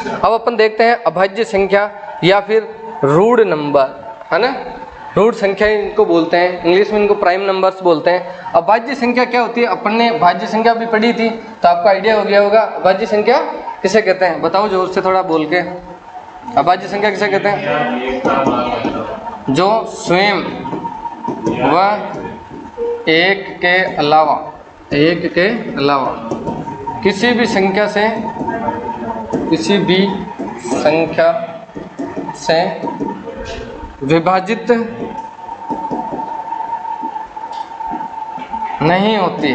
अब अपन देखते हैं अभाज्य संख्या या फिर रूड नंबर, है ना। रूड संख्या इनको बोलते हैं, इंग्लिश में इनको प्राइम नंबर्स बोलते हैं। अभाज्य संख्या क्या होती है, अपन ने भाज्य संख्या भी पढ़ी थी तो आपको आइडिया हो गया होगा अभाज्य संख्या किसे कहते हैं। बताओ जोर से थोड़ा बोल के, अभाज्य संख्या किसे कहते हैं? जो स्वयं व एक के अलावा किसी भी संख्या से विभाजित नहीं होती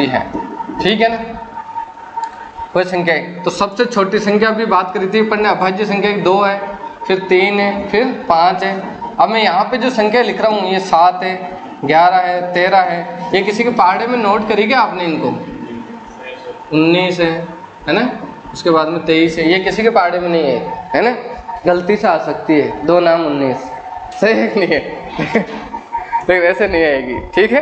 है, ठीक है ना। कोई संख्या है तो सबसे छोटी संख्या भी बात करी थी अपन ने, अभाज्य संख्या 2 है, फिर 3 है, फिर 5 है। अब मैं यहाँ पे जो संख्या लिख रहा हूँ ये 7 है, 11 है, 13 है, ये किसी के पहाड़े में नोट करी क्या आपने इनको? 19 है ना, उसके बाद में 23 है, ये किसी के पहाड़े में नहीं है ना। गलती से आ सकती है 2 नाम 19, सही है नहीं है? लेकिन वैसे नहीं आएगी, ठीक है,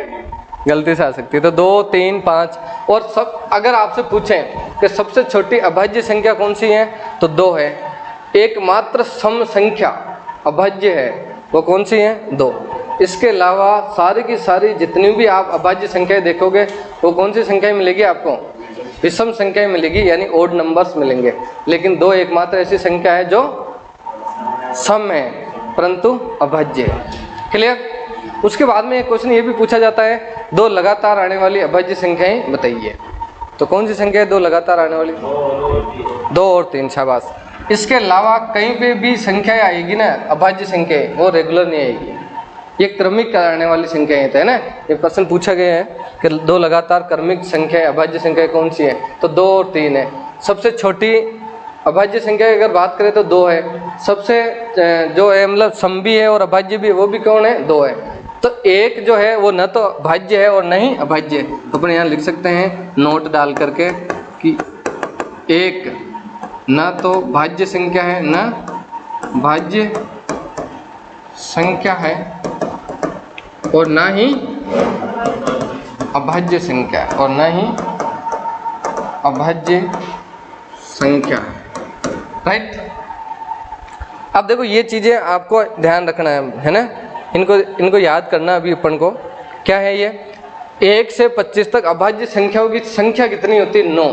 गलती से आ सकती है। तो 2, 3, 5 और सब। अगर आपसे पूछें कि सबसे छोटी अभाज्य संख्या कौन सी है तो 2 है। एकमात्र सम संख्या अभाज्य है वो कौन सी है? 2। इसके अलावा सारी की सारी जितनी भी आप अभाज्य संख्याएं देखोगे वो कौन सी संख्याएं मिलेगी आपको? विषम संख्याएं मिलेगी, यानी ओड नंबर्स मिलेंगे। लेकिन 2 एकमात्र ऐसी संख्या है जो सम है परंतु अभाज्य है। क्लियर? उसके बाद में एक क्वेश्चन ये भी पूछा जाता है 2 लगातार आने वाली अभाज्य संख्याएं बताइए। तो कौन सी संख्या है 2 लगातार आने वाली? 2 और 3, शाबाश। इसके अलावा कहीं पे भी संख्याएं आएगी ना अभाज्य संख्याएं, वो रेगुलर नहीं आएगी, ये क्रमिक आने वाली संख्याएं है ना। ये प्रश्न पूछा गया है कि 2 लगातार क्रमिक संख्याएं अभाज्य संख्याएं कौन सी है, तो 2 और 3 है। सबसे छोटी अभाज्य संख्या की अगर बात करें तो 2 है। सबसे जो है मतलब सम भी है और अभाज्य भी है, वो भी कौन है? 2 है। तो एक जो है वो न तो भाज्य है और न ही अभाज्य है। तो अपन यहाँ लिख सकते हैं नोट डाल करके कि एक न तो भाज्य संख्या है, न भाज्य संख्या है और न ही अभाज्य संख्या है, और न ही अभाज्य संख्या है, राइट। अब देखो ये चीज़ें आपको ध्यान रखना है ना, इनको याद करना अभी अपन को। क्या है ये? 1 से 25 तक अभाज्य संख्याओं की संख्या कितनी होती है? 9।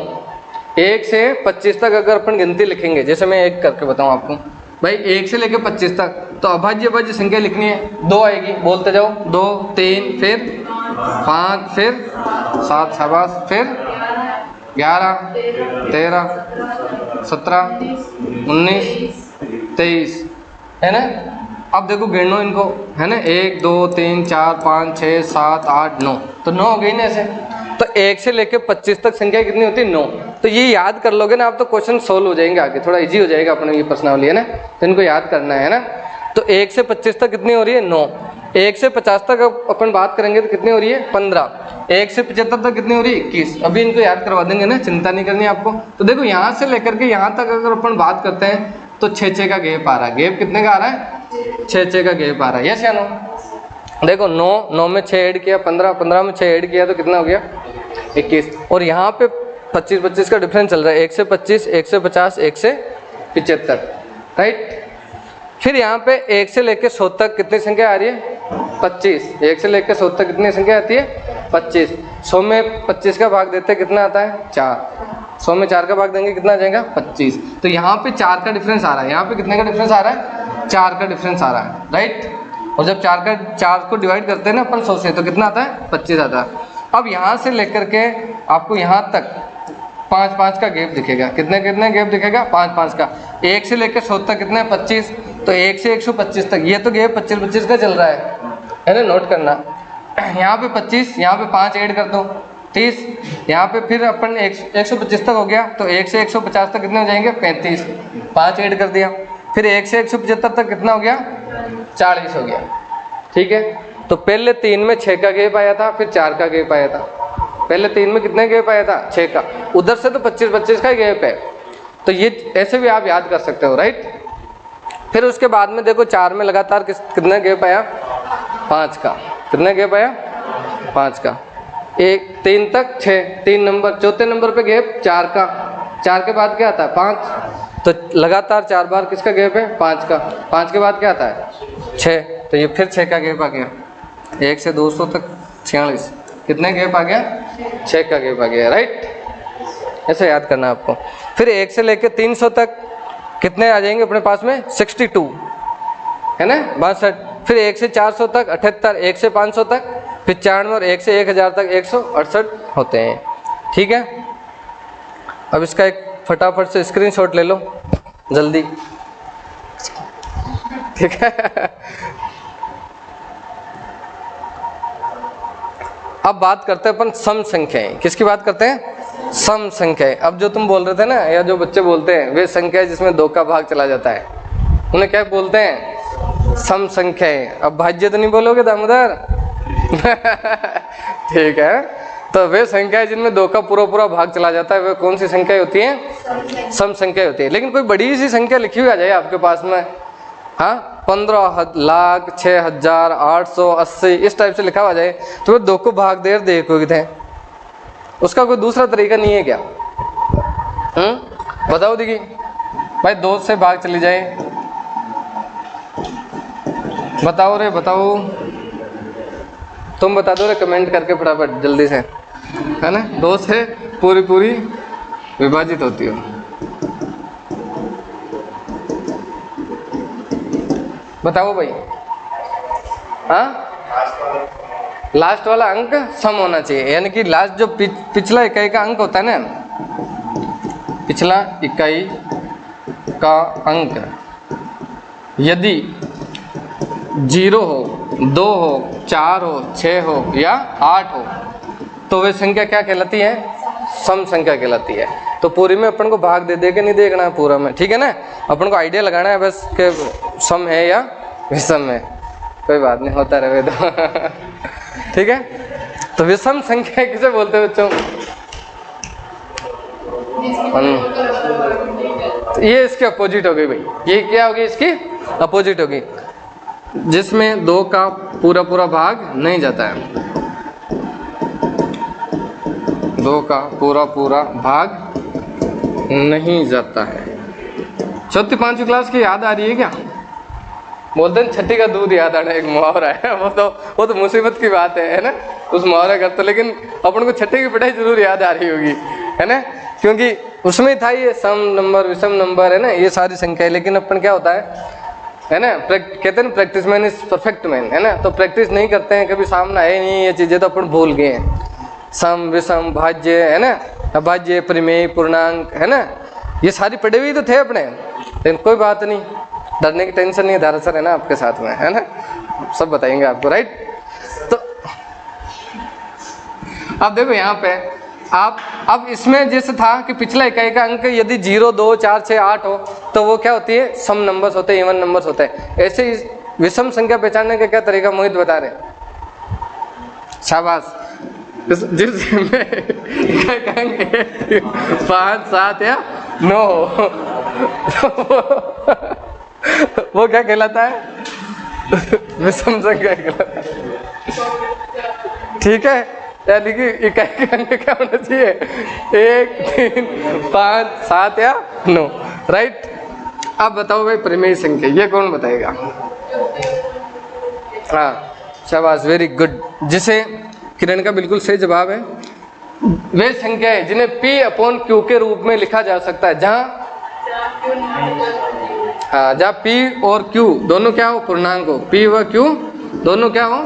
1 से 25 तक अगर अपन गिनती लिखेंगे, जैसे मैं एक करके बताऊं आपको भाई, 1 से लेकर 25 तक, तो अभाज्य संख्या लिखनी है 2 आएगी, बोलते जाओ। 2, 3, फिर 5, फिर 7, शाबाश, फिर 11, 13, 17, 19, 23, है ना। अब देखो गिनो इनको, है ना, 1, 2, 3, 4, 5, 6, 7, 8, 9, तो 9 हो गई ना ऐसे। तो 1 से लेकर 25 तक संख्या कितनी होती है? 9। तो ये याद कर लोगे ना आप तो क्वेश्चन सोल्व हो जाएंगे, आगे थोड़ा इजी हो जाएगा अपने ये प्रश्नावली, है ना। तो इनको याद करना है ना। तो 1 से 25 तक कितनी हो रही है? 9। 1 से 50 तक अपन बात करेंगे तो कितनी हो रही है? 15। 1 से 75 तक कितनी हो रही है? 21। अभी इनको याद करवा देंगे ना, चिंता नहीं करनी आपको। तो देखो यहाँ से लेकर के यहाँ तक अगर अपन बात करते हैं तो 6-6 का गैप आ रहा है। गैप कितने का आ रहा है? 6-6 का गैप आ रहा है, यस या नो? देखो 9 में 6 ऐड किया, 15 में 6 ऐड किया तो कितना हो गया? 21। और यहाँ पे 25 का डिफरेंस चल रहा है, 1 से 25, 1 से 50, 1 से 75, राइट। फिर यहाँ पे 1 से लेकर 100 तक कितनी संख्या आ रही है? 25। 1 से लेकर 100 तक कितनी संख्या आती है? 25। 100 में 25 का भाग देते कितना आता है? 4। 100 में 4 का भाग देंगे कितना आ जाएगा? 25। तो यहाँ पे 4 का डिफरेंस आ रहा है, यहाँ पे कितने का डिफरेंस आ रहा है? 4 का डिफरेंस आ रहा है, राइट। और जब 4 को डिवाइड करते हैं ना अपन 100 से, तो कितना आता है? 25 आता है। अब यहाँ से लेकर के आपको यहाँ तक 5-5 का गैप दिखेगा। कितने गैप दिखेगा? 5-5 का। 1 से लेकर 100 तक कितना है? 25। तो 1 से 125 तक ये तो गैप 25-25 का चल रहा है ना, नोट करना। यहाँ पे 25, यहाँ पे 5 ऐड कर दो 30, यहाँ पे फिर अपन 125 तक हो गया, तो 1 से 150 तक कितने हो जाएंगे? 35। 5 ऐड कर दिया, फिर 1 से 175 तक कितना हो गया? 40 हो गया, ठीक है। तो पहले 3 में 6 का गैप आया था, फिर 4 का गैप आया था। पहले 3 में कितने गैप आया था? 6 का। उधर से तो 25-25 का गैप है। तो ये ऐसे भी आप याद कर सकते हो, राइट। फिर उसके बाद में देखो 4 में लगातार कितना गैप आया? 5 का। कितना गैप आया? 5 का। 1 3 तक 6, 3 नंबर, चौथे नंबर पे गैप 4 का। 4 के बाद क्या आता है 5, तो लगातार 4 बार किसका गैप है 5 का, 5 के बाद क्या आता है 6, तो ये फिर 6 का गैप आ गया। 1 से 200 तक 46, कितने गैप आ गया 6 का गैप आ गया, राइट। ऐसे याद करना आपको। फिर 1 से लेकर 300 तक कितने आ जाएंगे अपने पास में 62 है ना 62। फिर 1 से 400 तक 78, 1 से 500 तक 95 और 1 से 1000 तक 168 होते हैं, ठीक है। अब इसका एक फटाफट से स्क्रीनशॉट ले लो जल्दी, ठीक है। अब बात करते हैं अपन सम संख्याएं। किसकी बात करते हैं सम संख्याएं। अब जो तुम बोल रहे थे ना, या जो बच्चे बोलते हैं वे संख्या जिसमें 2 का भाग चला जाता है, उन्हें क्या बोलते हैं सम संख्याएं। अब भाज्य तो नहीं बोलोगे दामोदर ठीक है। तो वे संख्याएं जिनमें 2 का पूरा भाग चला जाता है वे कौन सी संख्याएं होती हैं सम संख्या होती है। लेकिन कोई बड़ी सी संख्या लिखी हुई आ जाए आपके पास में, हाँ 15,06,880 इस टाइप से लिखा हुआ जाए, तो वे 2 को भाग दे देखोगे थे, उसका कोई दूसरा तरीका नहीं है क्या? बताओ दीदी भाई, 2 से भाग चली जाए, बताओ रे बताओ, तुम बता दो रे कमेंट करके फटाफट जल्दी से, है ना। 2 से पूरी विभाजित होती हो, बताओ भाई। हाँ लास्ट वाला अंक सम होना चाहिए, यानी कि लास्ट जो पिछला इकाई का अंक होता है ना, पिछला इकाई का अंक यदि 0 हो, 2 हो, 4 हो, 6 हो या 8 हो, तो वे संख्या क्या कहलाती है सम संख्या कहलाती है। तो पूरी में अपन को भाग दे दे के नहीं देखना है पूरा में, ठीक है ना। अपन को आइडिया लगाना है बस कि सम है या विषम है, कोई बात नहीं होता रहे तो ठीक है। तो विषम संख्या किसे बोलते हैं बच्चों? ये इसके अपोजिट हो गई भाई, ये क्या होगी इसकी अपोजिट होगी, जिसमें 2 का पूरा भाग नहीं जाता है, 2 का पूरा भाग नहीं जाता है। चौथी 5वीं क्लास की याद आ रही है क्या? बोलते हैं छठी का दूध याद आना, एक मुहावरा है, वो तो मुसीबत की बात है ना उस मुहावरे का। तो लेकिन अपन को छठी की पढ़ाई जरूर याद आ रही होगी, है ना, क्योंकि उसमें था ये सम नंबर विषम नंबर, है ना, ये सारी संख्या। लेकिन अपन क्या होता है ना, कहते हैं practice man is perfect man, है ना। तो प्रैक्टिस नहीं करते हैं, कभी सामने है नहीं ये चीज़ें, तो अपन भूल गए हैं। सम विषम भाज्य, है ना, अभाज्य परिमेय पूर्णांक, है ना, ये सारी पढ़े हुई तो थे अपने, लेकिन कोई बात नहीं, डरने की टेंशन नहीं, धारा सर है ना आपके साथ में, है ना, सब बताएंगे आपको, राइट। तो अब देखो यहाँ पे आप, अब इसमें जैसे था कि पिछला इकाई का अंक यदि 0, 2, 4, 6, 8 हो, तो वो क्या होती है सम नंबर्स होते हैं, इवन नंबर्स होते हैं। ऐसे ही विषम संख्या पहचानने का क्या तरीका मोहित बता रहे, शाबाश। जिसमें 5, 7 या 9 हो वो क्या कहलाता है विषम संख्या कहलाता है, ठीक है। यानी कि इकाई का अंक क्या होना चाहिए 1, 3, 5, 7 या 9, राइट। अब बताओ भाई परिमेय संख्या, ये कौन बताएगा? हाँ शाबाश, वेरी गुड। जिसे किरण का बिल्कुल सही जवाब है, वे संख्याएं जिन्हें P/Q के रूप में लिखा जा सकता है, जहाँ हाँ जहाँ P और Q दोनों क्या हो पूर्णांक हो, P व Q दोनों क्या हो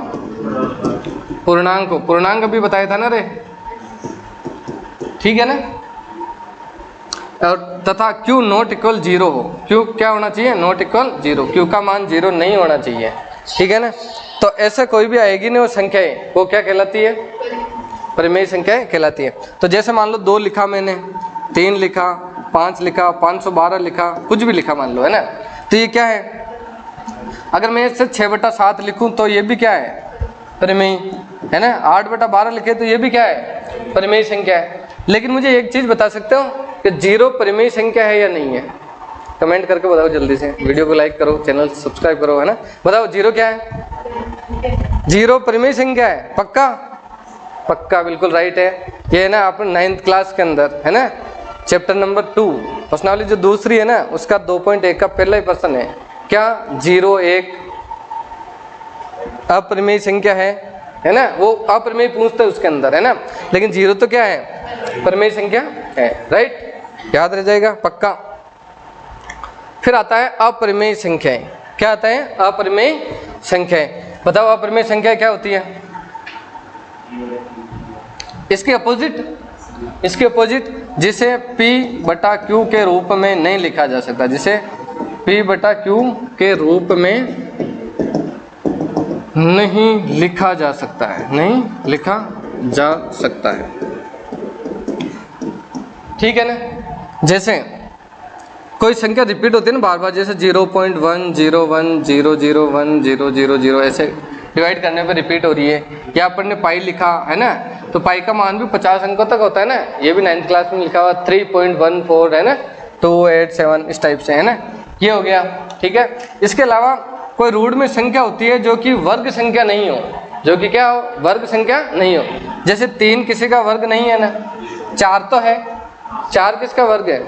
पूर्णांक हो। पूर्णांक अभी बताया था ना रे, ठीक है ना। और तथा Q नॉट इक्वल 0 हो, Q क्या होना चाहिए नॉट इक्वल 0, Q का मान 0 नहीं होना चाहिए, ठीक है ना। तो ऐसे कोई भी आएगी ना वो संख्याएं, वो क्या कहलाती है परिमेय संख्याएं कहलाती है। तो जैसे मान लो 2 लिखा मैंने, 3 लिखा, 5 लिखा, 512 लिखा, कुछ भी लिखा मान लो, है ना, तो ये क्या है। अगर मैं इससे 6/7 लिखूं तो ये भी क्या है परिमेय, है ना। 8/12 लिखे तो ये भी क्या है परिमेय संख्या है। लेकिन मुझे एक चीज बता सकते हो कि 0 परिमेय संख्या है या नहीं है? कमेंट करके बताओ जल्दी से, वीडियो को लाइक करो, चैनल सब्सक्राइब करो, है ना। बताओ 0 क्या है? 0 परिमेय संख्या है, पक्का? पक्का बिल्कुल राइट है। ये है ना अपन 9th क्लास के अंदर, है ना, चैप्टर नंबर 2 प्रश्नावली जो दूसरी है ना उसका 2.1 का पहला ही प्रश्न है क्या 01 अप्रमेय संख्या है ना, वो अप्रमेय पूछते है उसके अंदर है ना, लेकिन 0 तो क्या है प्रमेय संख्या है, राइट, याद रह जाएगा पक्का। फिर आता है अप्रमेय संख्याएं, क्या आता है अप्रमेय संख्याएं, बताओ अप्रमेय संख्या क्या होती है, इसके अपोजिट जिसे P/Q के रूप में नहीं लिखा जा सकता, जिसे P/Q के रूप में नहीं लिखा जा सकता है, नहीं लिखा जा सकता है, ठीक है ना। जैसे कोई संख्या रिपीट होती है ना बार बार, जैसे 0.1 01 001 000 ऐसे डिवाइड करने पे रिपीट हो रही है, या अपन ने पाई लिखा है ना, तो पाई का मान भी 50 अंकों तक होता है ना, ये भी 9th क्लास में लिखा हुआ 3.14 है ना, 287 इस टाइप से है ना, ये हो गया, ठीक है। इसके अलावा कोई रूट में संख्या होती है जो कि वर्ग संख्या नहीं हो, जो कि क्या हो वर्ग संख्या नहीं हो, जैसे 3 किसी का वर्ग नहीं है ना, 4 तो है, 4 किसका वर्ग है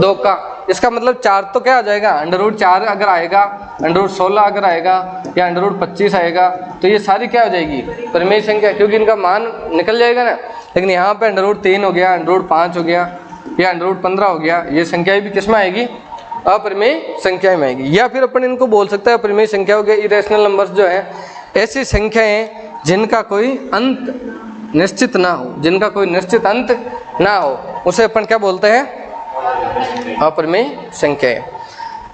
2 का, इसका मतलब 4 तो क्या आ जाएगा √4 अगर आएगा, √16 अगर आएगा, या √25 आएगा, तो ये सारी क्या हो जाएगी प्रमेय संख्या, क्योंकि इनका मान निकल जाएगा ना। लेकिन यहाँ पे √3 हो गया, √5 हो गया, या √15 हो गया, ये संख्या भी किस में आएगी अप्रमेय संख्या में आएगी। या फिर अपन इनको बोल सकते हैं अप्रमेय संख्या हो गया, इरेशनल नंबर्स जो है ऐसी संख्याएं जिनका कोई अंत निश्चित ना हो, जिनका कोई निश्चित अंत ना हो, उसे अपन क्या बोलते हैं अप्रमेय संख्याएं।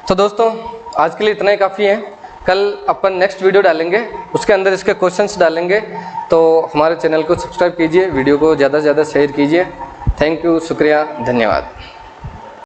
तो दोस्तों आज के लिए इतना ही काफ़ी है, कल अपन नेक्स्ट वीडियो डालेंगे, उसके अंदर इसके क्वेश्चंस डालेंगे, तो हमारे चैनल को सब्सक्राइब कीजिए, वीडियो को ज़्यादा से ज़्यादा शेयर कीजिए। थैंक यू, शुक्रिया, धन्यवाद।